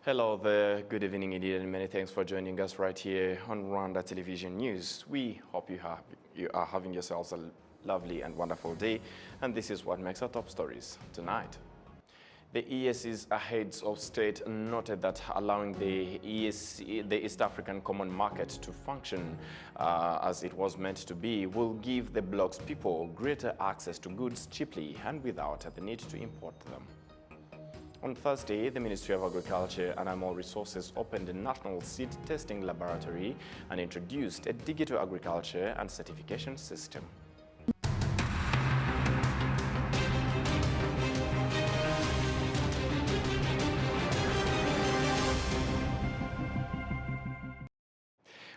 Hello there, good evening indeed, and many thanks for joining us right here on Rwanda Television News. We hope you are having yourselves a lovely and wonderful day, and this is what makes our top stories tonight. The EAC's heads of state noted that allowing the East African Common Market to function as it was meant to be will give the bloc's people greater access to goods cheaply and without the need to import them. On Thursday, the Ministry of Agriculture and Animal Resources opened a national seed testing laboratory and introduced a digital agriculture and certification system.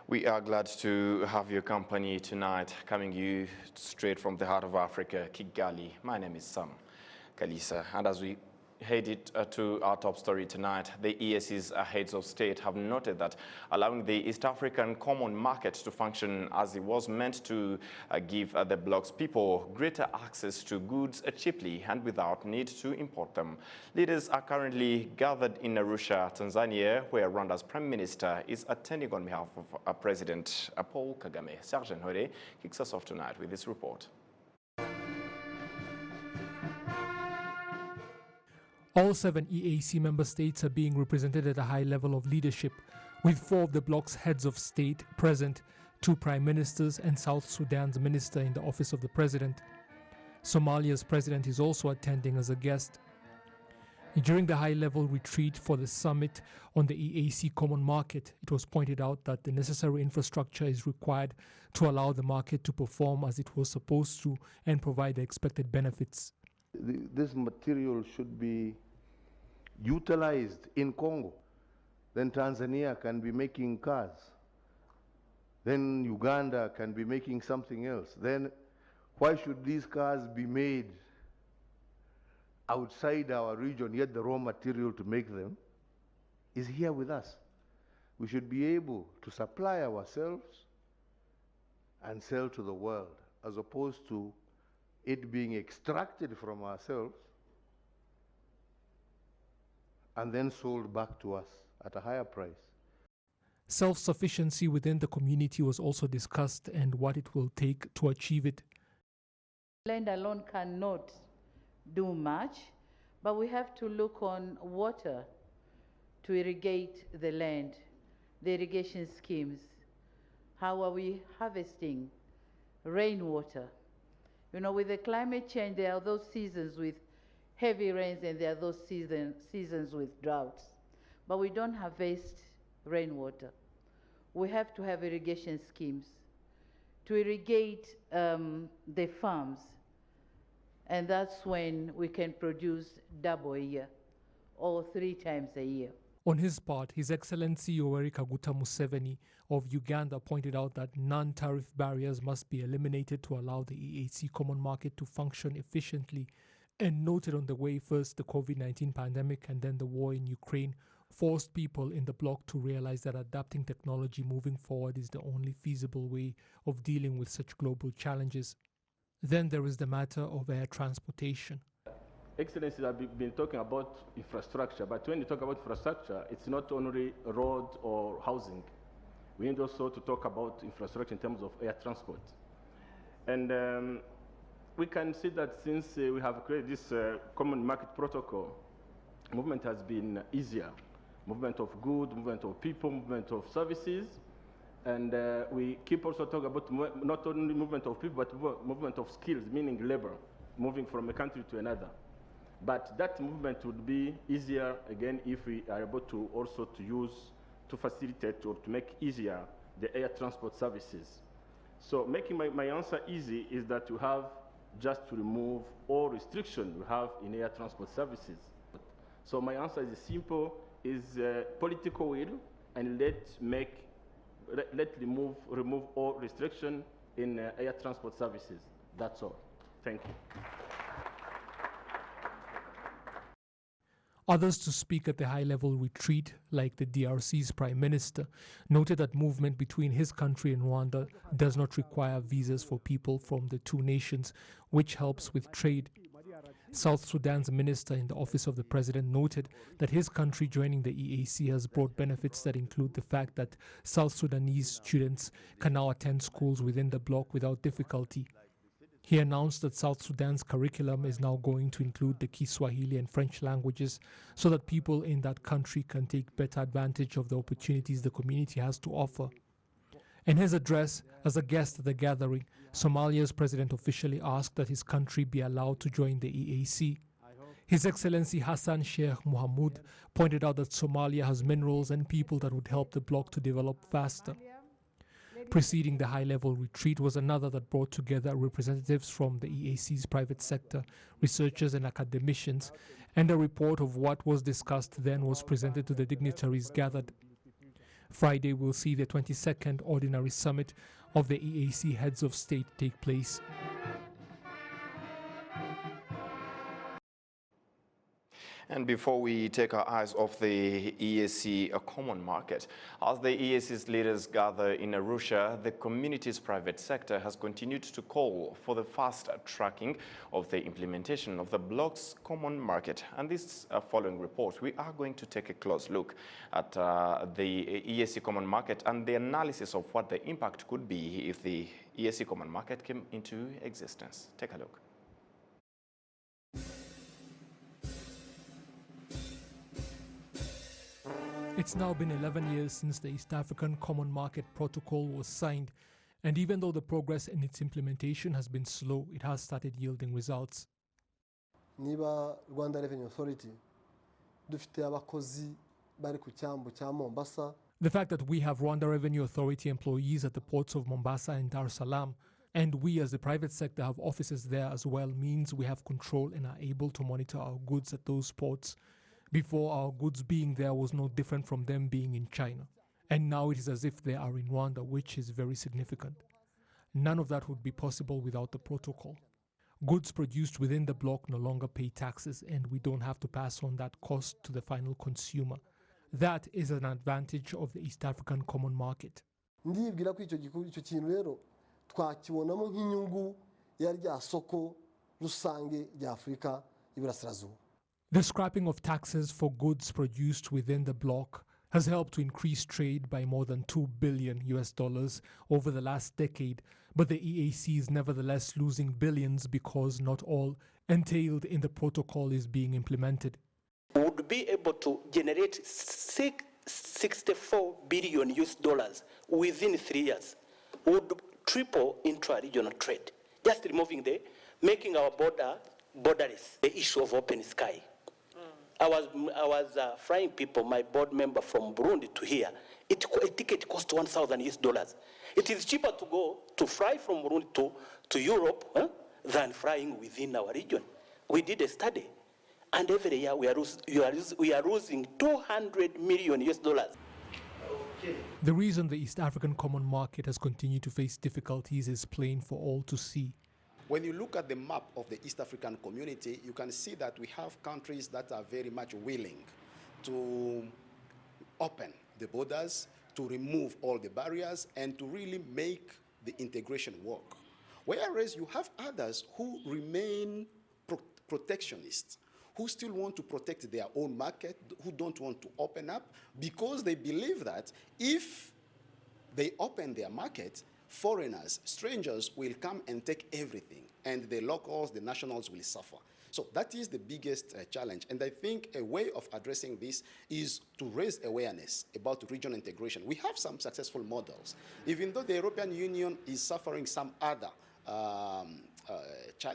We are glad to have your company tonight, coming you straight from the heart of Africa, Kigali. My name is Sam Kalisa, and as we headed to our top story tonight, the EAC's heads of state have noted that allowing the East African Common Market to function as it was meant to give the bloc's people greater access to goods cheaply and without need to import them. Leaders are currently gathered in Arusha, Tanzania, where Rwanda's Prime Minister is attending on behalf of President Paul Kagame. Sergeant Hore kicks us off tonight with this report. All 7 EAC member states are being represented at a high level of leadership, with 4 of the bloc's heads of state present, 2 prime ministers and South Sudan's minister in the office of the president. Somalia's president is also attending as a guest. During the high-level retreat for the summit on the EAC Common Market, it was pointed out that the necessary infrastructure is required to allow the market to perform as it was supposed to and provide the expected benefits. This material should be utilized in Congo. Then Tanzania can be making cars. Then Uganda can be making something else. Then why should these cars be made outside our region, yet the raw material to make them is here with us? We should be able to supply ourselves and sell to the world, as opposed to it being extracted from ourselves and then sold back to us at a higher price. Self-sufficiency within the community was also discussed and what it will take to achieve it. Land alone cannot do much, but we have to look on water to irrigate the land, the irrigation schemes. How are we harvesting rainwater? You know, with the climate change, there are those seasons with heavy rains and there are those seasons with droughts. But we don't harvest rainwater. We have to have irrigation schemes to irrigate the farms. And that's when we can produce double a year or 3 times a year. On his part, His Excellency Yoweri Kaguta Museveni of Uganda pointed out that non-tariff barriers must be eliminated to allow the EAC Common Market to function efficiently, and noted on the way first the COVID-19 pandemic and then the war in Ukraine forced people in the bloc to realize that adapting technology moving forward is the only feasible way of dealing with such global challenges. Then there is the matter of air transportation. Excellencies have been talking about infrastructure, but when you talk about infrastructure, it's not only road or housing. We need also to talk about infrastructure in terms of air transport. And we can see that since we have created this common market protocol, movement has been easier. Movement of goods, movement of people, movement of services. And we keep also talking about not only movement of people, but movement of skills, meaning labor, moving from a country to another. But that movement would be easier, again, if we are able to also to facilitate or to make easier the air transport services. So making my answer easy is that you have just to remove all restriction you have in air transport services. So my answer is simple, is political will, and let remove all restriction in air transport services. That's all. Thank you. Others to speak at the high-level retreat, like the DRC's Prime Minister, noted that movement between his country and Rwanda does not require visas for people from the 2 nations, which helps with trade. South Sudan's minister in the office of the president noted that his country joining the EAC has brought benefits that include the fact that South Sudanese students can now attend schools within the bloc without difficulty. He announced that South Sudan's curriculum is now going to include the Kiswahili and French languages so that people in that country can take better advantage of the opportunities the community has to offer. In his address as a guest at the gathering, Somalia's president officially asked that his country be allowed to join the EAC. His Excellency Hassan Sheikh Mohamud pointed out that Somalia has minerals and people that would help the bloc to develop faster. Preceding the high-level retreat was another that brought together representatives from the EAC's private sector, researchers and academicians, and a report of what was discussed then was presented to the dignitaries gathered. Friday will see the 22nd Ordinary Summit of the EAC Heads of State take place. And before we take our eyes off the EAC common market, as the EAC's leaders gather in Arusha, the community's private sector has continued to call for the fast tracking of the implementation of the bloc's common market. And this following report, we are going to take a close look at the EAC common market and the analysis of what the impact could be if the EAC common market came into existence. Take a look. It's now been 11 years since the East African Common Market Protocol was signed, and even though the progress in its implementation has been slow, it has started yielding results. Niba Rwanda Revenue Authority dufite abakozi bari ku cyambu cya Mombasa. The fact that we have Rwanda Revenue Authority employees at the ports of Mombasa and Dar es Salaam, and we as the private sector have offices there as well, means we have control and are able to monitor our goods at those ports. Before, our goods being there was no different from them being in China. And now it is as if they are in Rwanda, which is very significant. None of that would be possible without the protocol. Goods produced within the bloc no longer pay taxes, and we don't have to pass on that cost to the final consumer. That is an advantage of the East African Common Market. Ndibwira ko icyo kintu rero twakibonamo nk'inyungu ya rya soko rusange rya Afrika y'Iburasirazuba. The scrapping of taxes for goods produced within the bloc has helped to increase trade by more than $2 billion over the last decade, but the EAC is nevertheless losing billions because not all entailed in the protocol is being implemented. We would be able to generate $64 billion within 3 years. We would triple intra-regional trade, just making our borderless, the issue of open sky. I was flying people, my board member from Burundi to here. A ticket cost $1,000. It is cheaper to go to fly from Burundi to Europe than flying within our region. We did a study, and every year we are losing $200 million. The reason the East African Common Market has continued to face difficulties is plain for all to see. When you look at the map of the East African community, you can see that we have countries that are very much willing to open the borders, to remove all the barriers, and to really make the integration work. Whereas you have others who remain protectionists, who still want to protect their own market, who don't want to open up, because they believe that if they open their market, foreigners, strangers will come and take everything, and the locals, the nationals will suffer. So that is the biggest challenge. And I think a way of addressing this is to raise awareness about regional integration. We have some successful models. Even though the European Union is suffering some other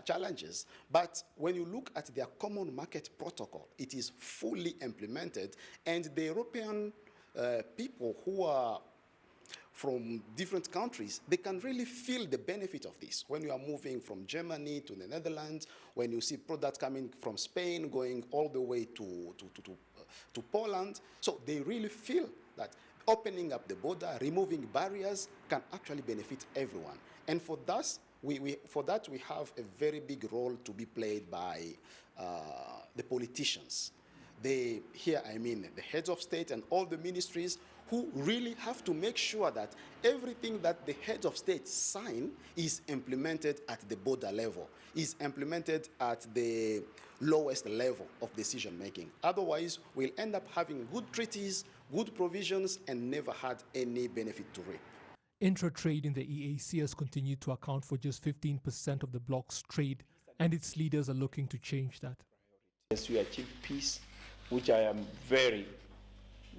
challenges, but when you look at their common market protocol, it is fully implemented, and the European people who are from different countries, they can really feel the benefit of this. When you are moving from Germany to the Netherlands, when you see products coming from Spain, going all the way to Poland, so they really feel that opening up the border, removing barriers can actually benefit everyone. And for that, we have a very big role to be played by the politicians. Here I mean the heads of state and all the ministries who really have to make sure that everything that the heads of state sign is implemented at the border level, is implemented at the lowest level of decision making. Otherwise, we'll end up having good treaties, good provisions, and never had any benefit to reap. Intra-trade in the EAC has continued to account for just 15% of the bloc's trade, and its leaders are looking to change that. Yes, we achieve peace, which I am very,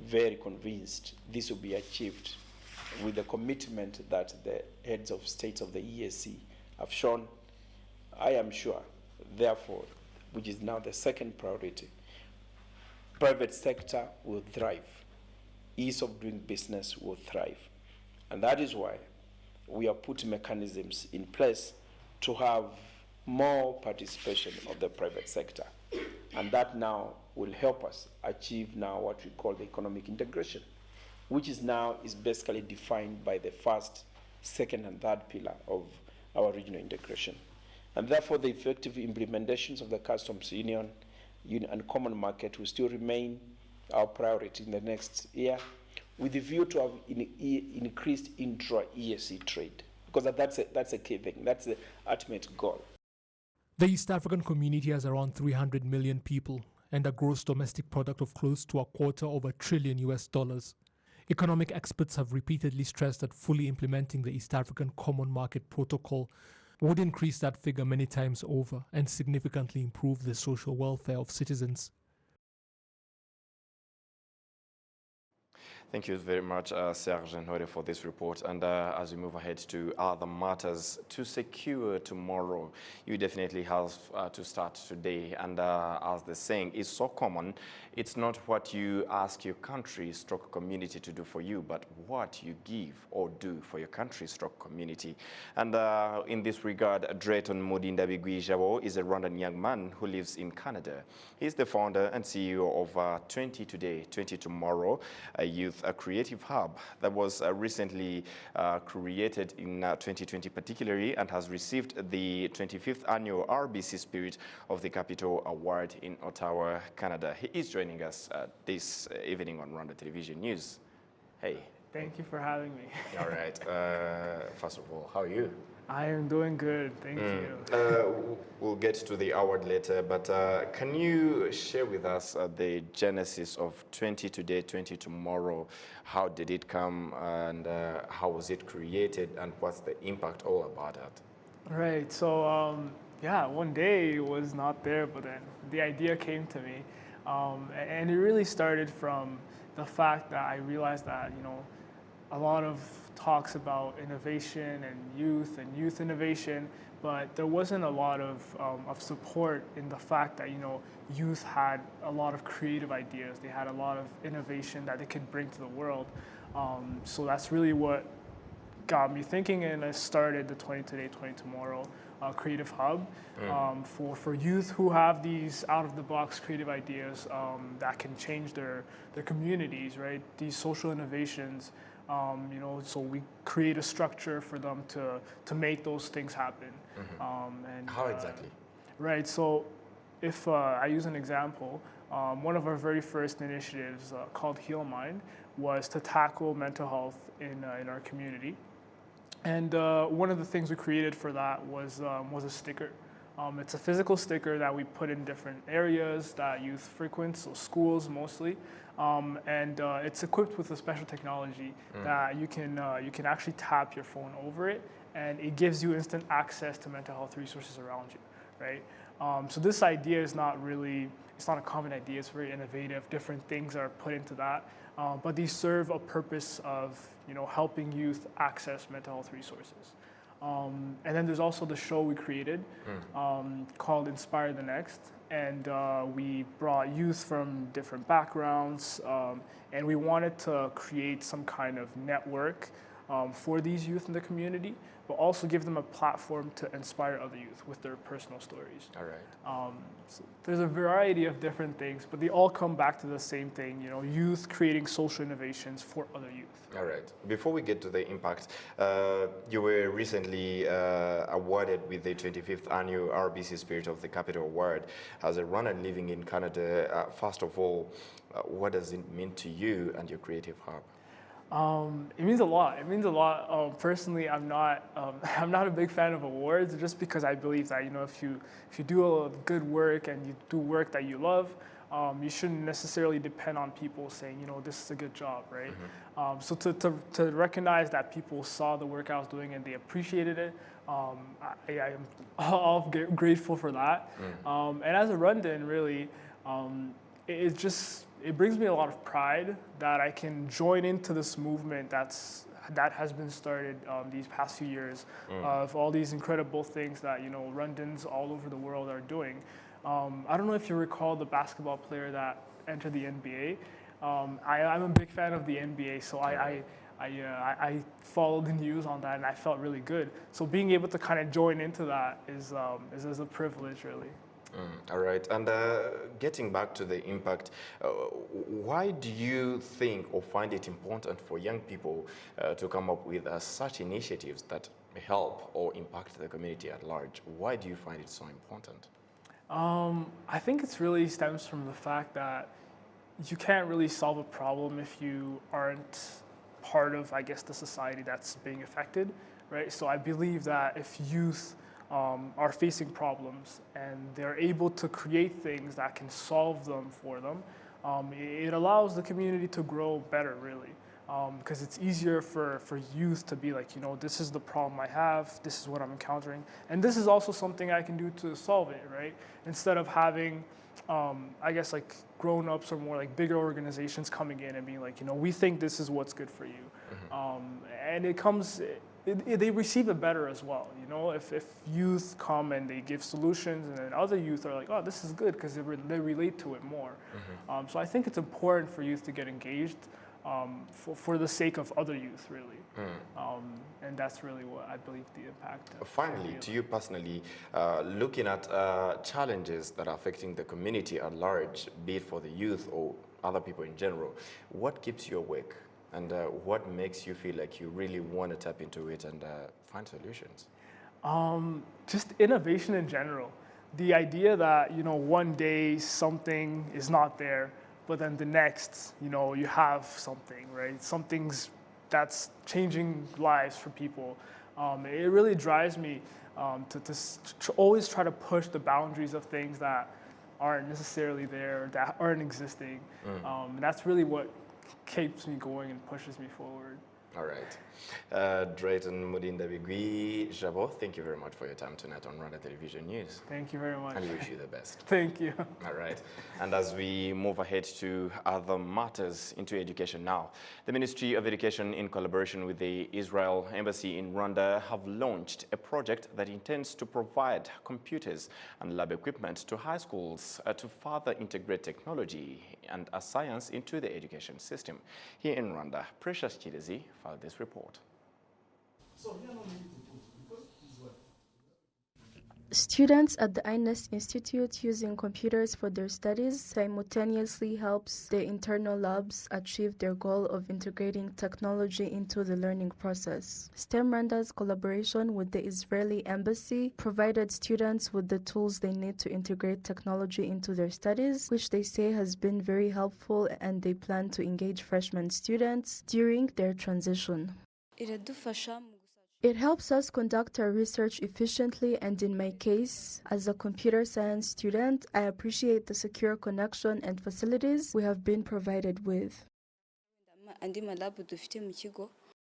very convinced this will be achieved with the commitment that the heads of states of the EAC have shown. I am sure, therefore, which is now the second priority, private sector will thrive. Ease of doing business will thrive. And that is why we have put mechanisms in place to have more participation of the private sector. And that now will help us achieve now what we call the economic integration, which is now basically defined by the first, second, and third pillar of our regional integration. And therefore, the effective implementations of the customs union and common market will still remain our priority in the next year, with the view to have increased intra-EAC trade, because that's a key thing. That's the ultimate goal. The East African community has around 300 million people and a gross domestic product of close to $250 billion. Economic experts have repeatedly stressed that fully implementing the East African Common Market Protocol would increase that figure many times over and significantly improve the social welfare of citizens. Thank you very much, Serge Hore, for this report. And as we move ahead to other matters, to secure tomorrow, you definitely have to start today. And as the saying is so common, it's not what you ask your country stroke community to do for you, but what you give or do for your country stroke community. And in this regard, Drayton Mudinda Bigwijabo is a Rwandan young man who lives in Canada. He's the founder and CEO of 20 Today, 20 Tomorrow, a youth creative hub that was recently created in 2020 particularly, and has received the 25th annual RBC Spirit of the Capital Award in Ottawa, Canada. He is joining us this evening on Rwanda Television News. Hey. Thank you for having me. All right. First of all, how are you? I am doing good, thank you. We'll get to the award later, but can you share with us the genesis of 20 Today, 20 Tomorrow? How did it come, and how was it created, and what's the impact all about it? Right, so yeah, one day it was not there, but then the idea came to me. And it really started from the fact that I realized that, a lot of talks about innovation and youth innovation, but there wasn't a lot of support in the fact that, youth had a lot of creative ideas. They had a lot of innovation that they could bring to the world. So that's really what got me thinking, and I started the 20 Today, 20 Tomorrow Creative Hub for youth who have these out-of-the-box creative ideas that can change their communities, right? These social innovations. So we create a structure for them to make those things happen. And how exactly? Right. So, if I use an example, one of our very first initiatives called Heal Mind was to tackle mental health in our community. And one of the things we created for that was a sticker. It's a physical sticker that we put in different areas that youth frequent, so schools mostly. And it's equipped with a special technology that you can actually tap your phone over it, and it gives you instant access to mental health resources around you, right? So this idea is it's not a common idea, it's very innovative. Different things are put into that, but these serve a purpose of, helping youth access mental health resources. And then there's also the show we created called Inspire the Next. And we brought youth from different backgrounds, and we wanted to create some kind of network for these youth in the community, but also give them a platform to inspire other youth with their personal stories. All right. So there's a variety of different things, but they all come back to the same thing, you know, youth creating social innovations for other youth. All right. Before we get to the impact, you were recently awarded with the 25th annual RBC Spirit of the Capital Award. As a Rwandan living in Canada, first of all, what does it mean to you and your creative hub? It means a lot. It means a lot. Personally, I'm not a big fan of awards, just because I believe that, you know, if you do a good work and you do work that you love, you shouldn't necessarily depend on people saying, you know, this is a good job, right? Mm-hmm. So to recognize that people saw the work I was doing and they appreciated it, I am all grateful for that. Mm. And as a Rwandan, really, it brings me a lot of pride that I can join into this movement that has been started these past few years of all these incredible things that, you know, Rwandans all over the world are doing. I don't know if you recall the basketball player that entered the NBA. I'm a big fan of the NBA, so I followed the news on that and I felt really good. So being able to kind of join into that is a privilege, really. All right, and getting back to the impact, why do you think or find it important for young people to come up with such initiatives that help or impact the community at large? Why do you find it so important? I think it really stems from the fact that you can't really solve a problem if you aren't part of, I guess, the society that's being affected, right? So I believe that if youth are facing problems and they're able to create things that can solve them for them, it allows the community to grow better, really. Because it's easier for youth to be like, you know, this is the problem I have, this is what I'm encountering, and this is also something I can do to solve it, right? Instead of having, I guess, like grown-ups or more like bigger organizations coming in and being like, you know, we think this is what's good for you. And they receive it better as well, you know, if youth come and they give solutions and then other youth are like, oh, this is good because they relate to it more. So I think it's important for youth to get engaged for the sake of other youth, really. And that's really what I believe the impact. Finally, to you personally, looking at challenges that are affecting the community at large, be it for the youth or other people in general, what keeps you awake? And what makes you feel like you really want to tap into it and find solutions? Just innovation in general. The idea that, you know, one day something is not there, but then the next, you know, you have something, right? Something's that's changing lives for people. It really drives me to always try to push the boundaries of things that aren't necessarily there, that aren't existing. And that's really what keeps me going and pushes me forward. All right. Drayton Mudinda-Bigwi Jabo, thank you very much for your time tonight on Rwanda Television News. Thank you very much. And we wish you the best. Thank you. All right. And as we move ahead to other matters into education now, the Ministry of Education, in collaboration with the Israel Embassy in Rwanda, have launched a project that intends to provide computers and lab equipment to high schools to further integrate technology and science into the education system. Here in Rwanda, Precious Chidezi filed this report. Students at the INES Institute using computers for their studies simultaneously helps the internal labs achieve their goal of integrating technology into the learning process. STEM Rwanda's collaboration with the Israeli Embassy provided students with the tools they need to integrate technology into their studies, which they say has been very helpful, and they plan to engage freshman students during their transition. It helps us conduct our research efficiently, and in my case, as a computer science student, I appreciate the secure connection and facilities we have been provided with.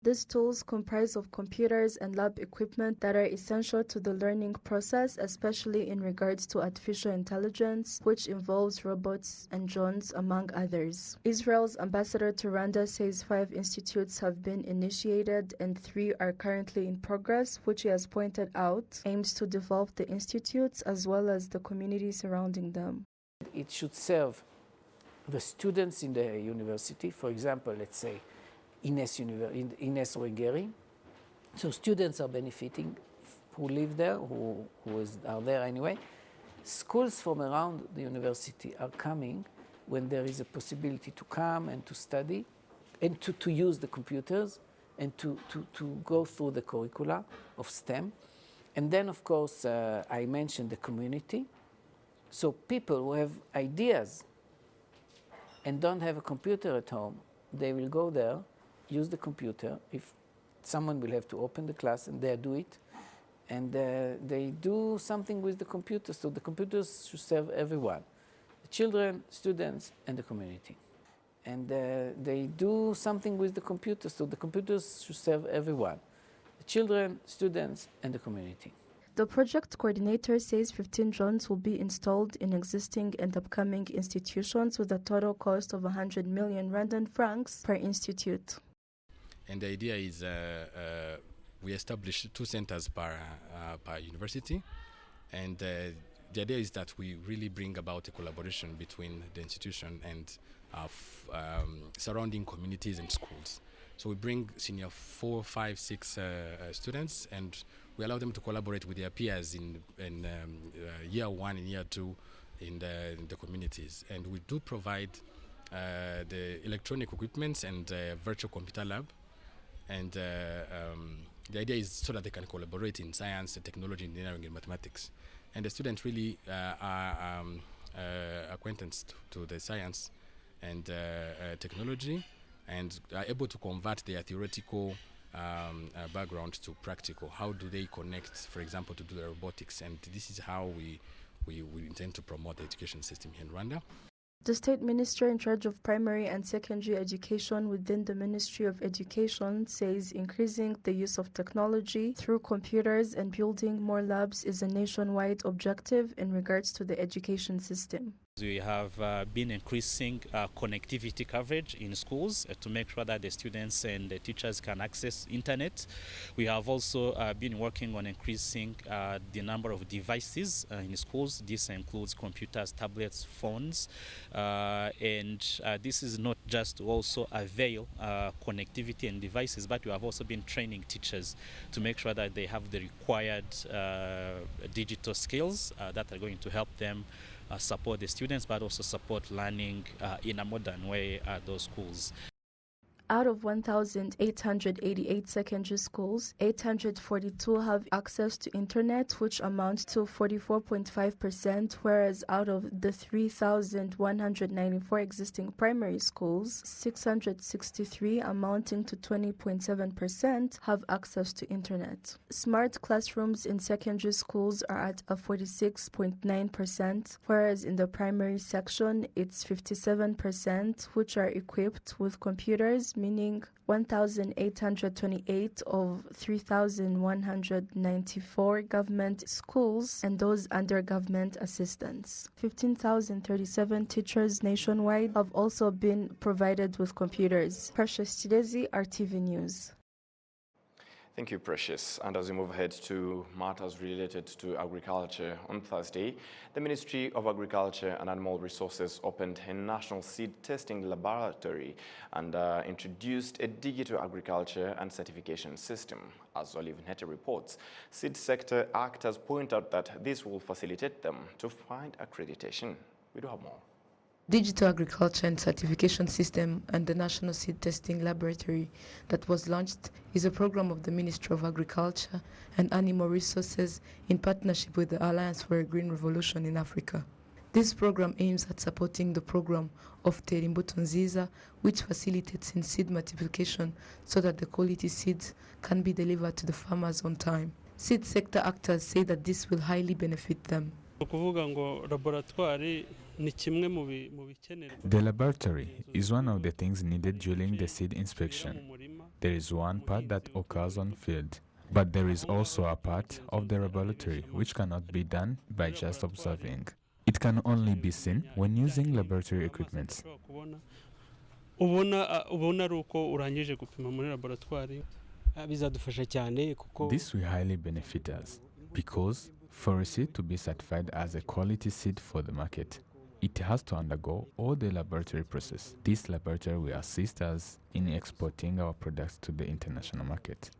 These tools comprise of computers and lab equipment that are essential to the learning process, especially in regards to artificial intelligence, which involves robots and drones, among others. Israel's ambassador to Rwanda says 5 institutes have been initiated and 3 are currently in progress, which he has pointed out aims to develop the institutes as well as the community surrounding them. It should serve the students in the university. For example, let's say, Ines Rwengeri. So students are benefiting who live there, who are there anyway. Schools from around the university are coming when there is a possibility to come and to study and to use the computers and to go through the curricula of STEM. And then, of course, I mentioned the community. So people who have ideas and don't have a computer at home, they will go there, use the computer. If someone will have to open the class and they do it, and they do something with the computer. So the computers should serve everyone, the children, students, and the community. And they do something with the computer. So the computers should serve everyone, the children, students, and the community. The project coordinator says 15 drones will be installed in existing and upcoming institutions with a total cost of 100 million Rwandan francs per institute. And the idea is we establish 2 centers per university. And the idea is that we really bring about a collaboration between the institution and surrounding communities and schools. So we bring senior 4, 5, 6 students, and we allow them to collaborate with their peers in year 1 and year 2 in the communities. And we do provide the electronic equipments and virtual computer lab. And the idea is so that they can collaborate in science, technology, engineering, and mathematics. And the students really are acquainted to the science and technology, and are able to convert their theoretical background to practical. How do they connect, for example, to do the robotics? And this is how we intend to promote the education system here in Rwanda. The state minister in charge of primary and secondary education within the Ministry of Education says increasing the use of technology through computers and building more labs is a nationwide objective in regards to the education system. We have been increasing connectivity coverage in schools to make sure that the students and the teachers can access internet. We have also been working on increasing the number of devices in schools. This includes computers, tablets, phones, and this is not just to also avail connectivity and devices, but we have also been training teachers to make sure that they have the required digital skills that are going to help them support the students, but also support learning in a modern way at those schools. Out of 1,888 secondary schools, 842 have access to internet, which amounts to 44.5%, whereas out of the 3,194 existing primary schools, 663, amounting to 20.7%, have access to internet. Smart classrooms in secondary schools are at a 46.9%, whereas in the primary section, it's 57%, which are equipped with computers, meaning 1,828 of 3,194 government schools and those under government assistance. 15,037 teachers nationwide have also been provided with computers. Precious Chidezi, RTV News. Thank you, Precious. And as we move ahead to matters related to agriculture, on Thursday, the Ministry of Agriculture and Animal Resources opened a national seed testing laboratory and introduced a digital agriculture and certification system. As Olive Nete reports, seed sector actors point out that this will facilitate them to find accreditation. We do have more. Digital Agriculture and Certification System and the National Seed Testing Laboratory that was launched is a program of the Ministry of Agriculture and Animal Resources in partnership with the Alliance for a Green Revolution in Africa. This program aims at supporting the program of Terimbuto Nziza, which facilitates in seed multiplication so that the quality seeds can be delivered to the farmers on time. Seed sector actors say that this will highly benefit them. The laboratory is one of the things needed during the seed inspection. There is one part that occurs on field, but there is also a part of the laboratory which cannot be done by just observing. It can only be seen when using laboratory equipment. This will highly benefit us because for a seed to be certified as a quality seed for the market, It has to undergo all the laboratory process. This laboratory will assist us in exporting our products to the international market.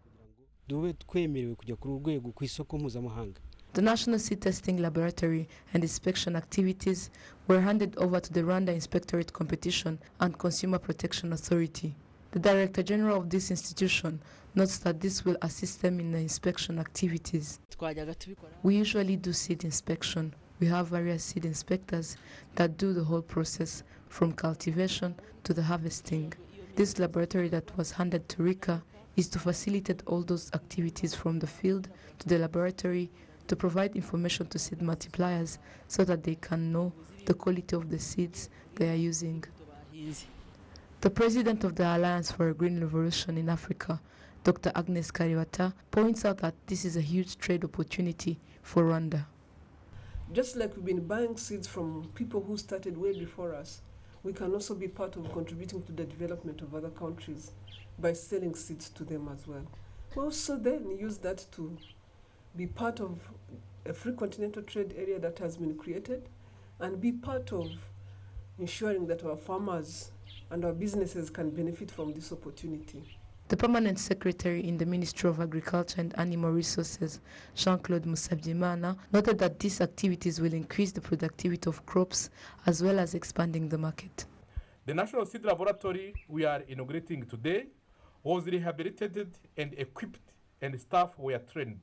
dube twemerewe kujya ku rwego ku isoko mpuzamahanga. The National Seed Testing Laboratory and inspection activities were handed over to the Rwanda Inspectorate Competition and Consumer Protection Authority. The Director General of this institution notes that this will assist them in the inspection activities. We usually do seed inspection. We have various seed inspectors that do the whole process from cultivation to the harvesting. This laboratory that was handed to RICA is to facilitate all those activities from the field to the laboratory to provide information to seed multipliers so that they can know the quality of the seeds they are using. The president of the Alliance for a Green Revolution in Africa, Dr. Agnes Kariwata, points out that this is a huge trade opportunity for Rwanda. Just like we've been buying seeds from people who started way before us, we can also be part of contributing to the development of other countries by selling seeds to them as well. We also then use that to be part of a free continental trade area that has been created and be part of ensuring that our farmers and our businesses can benefit from this opportunity. The permanent secretary in the Ministry of Agriculture and Animal Resources, Jean-Claude Musabyimana, noted that these activities will increase the productivity of crops as well as expanding the market. The National Seed Laboratory we are inaugurating today was rehabilitated and equipped, and staff were trained.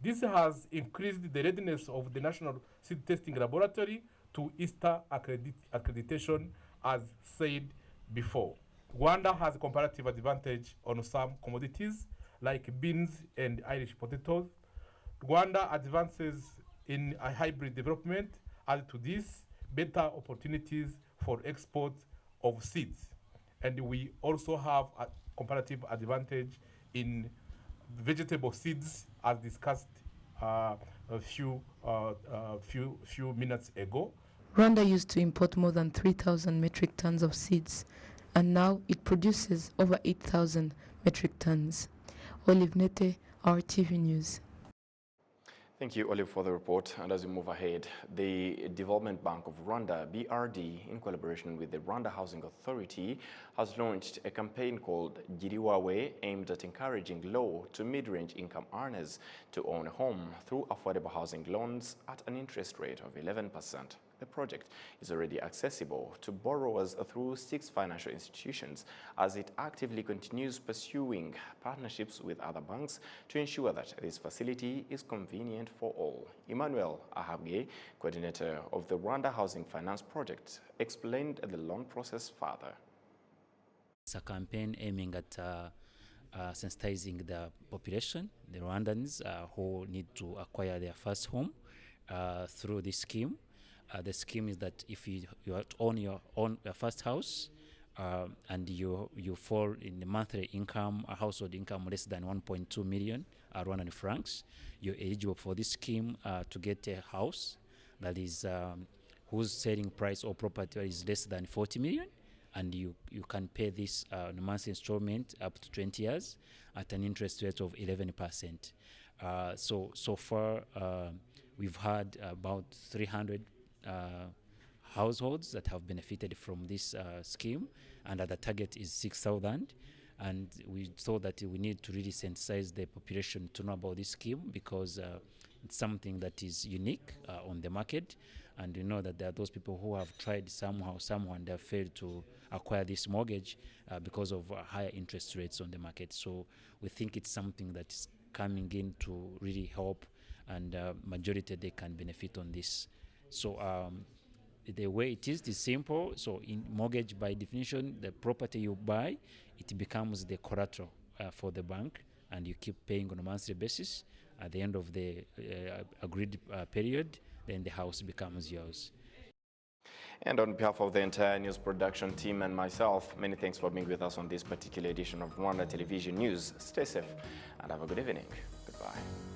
This has increased the readiness of the National Seed Testing Laboratory to ISTA accreditation, as said before. Rwanda has a comparative advantage on some commodities like beans and Irish potatoes. Rwanda advances in a hybrid development. Add to this, better opportunities for export of seeds. And we also have a comparative advantage in vegetable seeds, as discussed a few minutes ago. Rwanda used to import more than 3,000 metric tons of seeds, and now it produces over 8,000 metric tons. Olive Nete, RTV News. Thank you, Olive, for the report. And as we move ahead, the Development Bank of Rwanda, BRD, in collaboration with the Rwanda Housing Authority, has launched a campaign called Giriwawe, aimed at encouraging low to mid-range income earners to own a home through affordable housing loans at an interest rate of 11%. The project is already accessible to borrowers through 6 financial institutions, as it actively continues pursuing partnerships with other banks to ensure that this facility is convenient for all. Emmanuel Ahabge, coordinator of the Rwanda Housing Finance Project, explained the loan process further. It's a campaign aiming at sensitizing the population, the Rwandans who need to acquire their first home through this scheme. The scheme is that if you own your first house and you fall in the monthly income, a household income less than 1.2 million Rwandan francs, you're eligible for this scheme to get a house that is whose selling price or property is less than 40 million, and you can pay this on a monthly installment up to 20 years at an interest rate of 11%. So far we've had about 300 households that have benefited from this scheme, and the target is 6,000. And we thought that we need to really sensitize the population to know about this scheme, because it's something that is unique on the market, and we know that there are those people who have tried somehow and they have failed to acquire this mortgage because of higher interest rates on the market. So we think it's something that is coming in to really help, and majority they can benefit on this. So the way it is simple. So in mortgage, by definition, the property you buy, it becomes the collateral for the bank, and you keep paying on a monthly basis. At the end of the agreed period, then the house becomes yours. And on behalf of the entire news production team and myself, many thanks for being with us on this particular edition of Rwanda Television News. Stay safe and have a good evening. Goodbye.